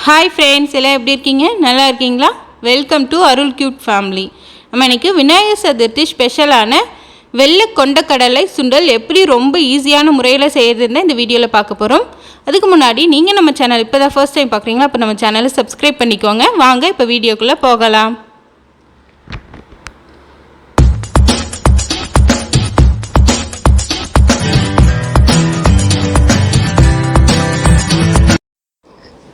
Hi friends, எல்லாம் எப்படி இருக்கீங்க? நல்லா இருக்கீங்களா? Welcome to Arul cute family. நம்ம இன்றைக்கி விநாயகர் சதுர்த்தி ஸ்பெஷலான வெள்ளை கொண்டக்கடலை சுண்டல் எப்படி ரொம்ப ஈஸியான முறையில் செய்கிறதுன்னு இந்த வீடியோவில் பார்க்க போகிறோம். அதுக்கு முன்னாடி நீங்கள் நம்ம சேனல் இப்போ தான் ஃபர்ஸ்ட் டைம் பார்க்குறீங்களா? அப்போ நம்ம சேனலை சப்ஸ்கிரைப் பண்ணிக்கோங்க. வாங்க இப்போ வீடியோக்குள்ளே போகலாம்.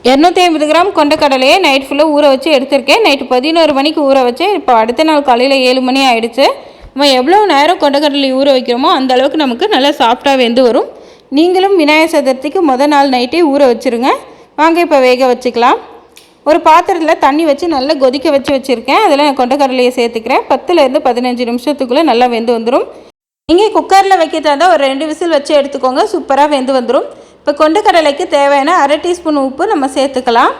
இரநூத்தி 250 கிராம் கொண்டக்கடலையை நைட் ஃபுல்லாக ஊற வச்சு எடுத்திருக்கேன். நைட்டு 11 மணிக்கு ஊற வச்சேன். இப்போ அடுத்த நாள் காலையில் 7 மணி ஆகிடுச்சு. நம்ம எவ்வளோ நேரம் கொண்டக்கடலை ஊற வைக்கிறோமோ அந்த அளவுக்கு நமக்கு நல்லா சாஃப்டாக வெந்து வரும். நீங்களும் விநாயகர் சதுர்த்திக்கு முதல் நாள் நைட்டே ஊற வச்சுருங்க. வாங்க இப்போ வேக வச்சுக்கலாம். ஒரு பாத்திரத்தில் தண்ணி வச்சு நல்லா கொதிக்க வச்சுருக்கேன். அதில் நான் கொண்டக்கடலையை சேர்த்துக்கிறேன். 10லேருந்து 15 நிமிஷத்துக்குள்ளே நல்லா வெந்து வந்துடும். நீங்கள் குக்கரில் வைக்கிறதா இருந்தால் ஒரு 2 விசில் வச்சு எடுத்துக்கோங்க. சூப்பராக வெந்து வந்துடும். இப்போ கொண்டக்கடலைக்கு தேவையான 1/2 டீஸ்பூன் உப்பு நம்ம சேர்த்துக்கலாம்.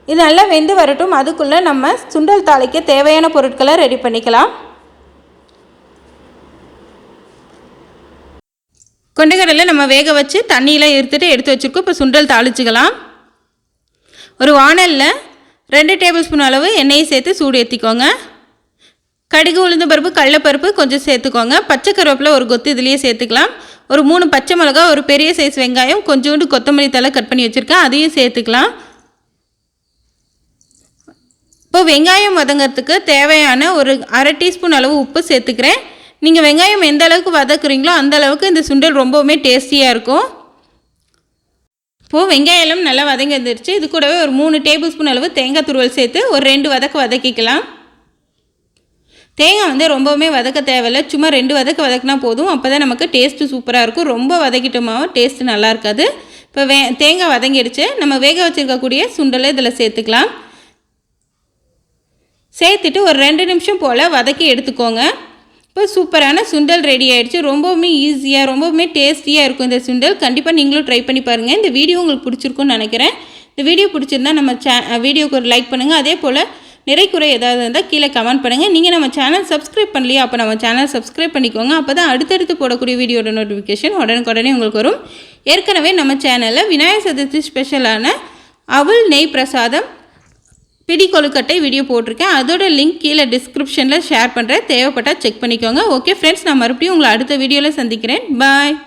இது நல்லா வெந்து வரட்டும். அதுக்குள்ளே நம்ம சுண்டல் தாளிக்க தேவையான பொருட்களை ரெடி பண்ணிக்கலாம். கொண்டக்கடலை நம்ம வேக வச்சு தண்ணியில் எடுத்து வச்சுருக்கோம். இப்போ சுண்டல் தாளிச்சிக்கலாம். ஒரு வாணலில் 2 டேபிள் ஸ்பூன் அளவு எண்ணெயை சேர்த்து சூடு ஏற்றிக்கோங்க. கடுகு, உளுந்து பருப்பு, கடலைப்பருப்பு கொஞ்சம் சேர்த்துக்கோங்க. பச்சை கருவேப்பிலை ஒரு கொத்து இதுலேயே சேர்த்துக்கலாம். ஒரு 3 பச்சை மிளகா, ஒரு பெரிய சைஸ் வெங்காயம், கொஞ்சோண்டு கொத்தமல்லி தழை கட் பண்ணி வச்சுருக்கேன், அதையும் சேர்த்துக்கலாம். இப்போ வெங்காயம் வதங்கிறதுக்கு தேவையான ஒரு 1/2 டீஸ்பூன் அளவு உப்பு சேர்த்துக்கிறேன். நீங்கள் வெங்காயம் எந்த அளவுக்கு வதக்குறீங்களோ அந்த அளவுக்கு இந்த சுண்டல் ரொம்பவுமே டேஸ்டியாக இருக்கும். இப்போது வெங்காயம் நல்லா வதங்கி வந்துருச்சு. இது கூடவே ஒரு 3 டேபிள் ஸ்பூன் அளவு தேங்காய் துருவல் சேர்த்து ஒரு 2 வதக்கிக்கலாம். தேங்காய் ரொம்பவுமே வதக்க தேவையில்லை. சும்மா 2 வதக்கினா போதும். அப்போ தான் நமக்கு டேஸ்ட்டு சூப்பராக இருக்கும். ரொம்ப வதக்கிட்டோமாவோ டேஸ்ட்டு நல்லா இருக்காது. இப்போ தேங்காய் வதங்கிடுச்சு. நம்ம வேக வச்சுருக்கக்கூடிய சுண்டலை இதில் சேர்த்துக்கலாம். சேர்த்துட்டு ஒரு 2 நிமிஷம் போல் வதக்கி எடுத்துக்கோங்க. இப்போ சூப்பரான சுண்டல் ரெடி ஆகிடுச்சு. ரொம்பவுமே ஈஸியாக, ரொம்பவுமே டேஸ்டியாக இருக்கும் இந்த சுண்டல். கண்டிப்பாக நீங்களும் ட்ரை பண்ணி பாருங்கள். இந்த வீடியோ உங்களுக்கு பிடிச்சிருக்குன்னு நினைக்கிறேன். இந்த வீடியோ பிடிச்சிருந்தா நம்ம வீடியோக்கு ஒரு லைக் பண்ணுங்கள். அதே போல் நிறைக்குறை ஏதாவது இருந்தால் கீழே கமெண்ட் பண்ணுங்கள். நீங்கள் நம்ம சேனல் சப்ஸ்கிரைப் பண்ணலையா? அப்போ நம்ம சேனல் சப்ஸ்கிரைப் பண்ணிக்கோங்க. அப்போ தான் அடுத்தடுத்து போடக்கூடிய வீடியோட நோட்டிஃபிகேஷன் உடனுக்குடனே உங்களுக்கு வரும். ஏற்கனவே நம்ம சேனலில் விநாயகர் சதுர்த்தி ஸ்பெஷலான அவல் நெய் பிரசாதம் பிடி கொழுக்கட்டை வீடியோ போட்டிருக்கேன். அதோட லிங்க் கீழே டிஸ்கிரிப்ஷனில் ஷேர் பண்ணுறேன். தேவைப்பட்டால் செக் பண்ணிக்கோங்க. ஓகே ஃப்ரெண்ட்ஸ், நான் மறுபடியும் உங்களை அடுத்த வீடியோவில் சந்திக்கிறேன். பாய்.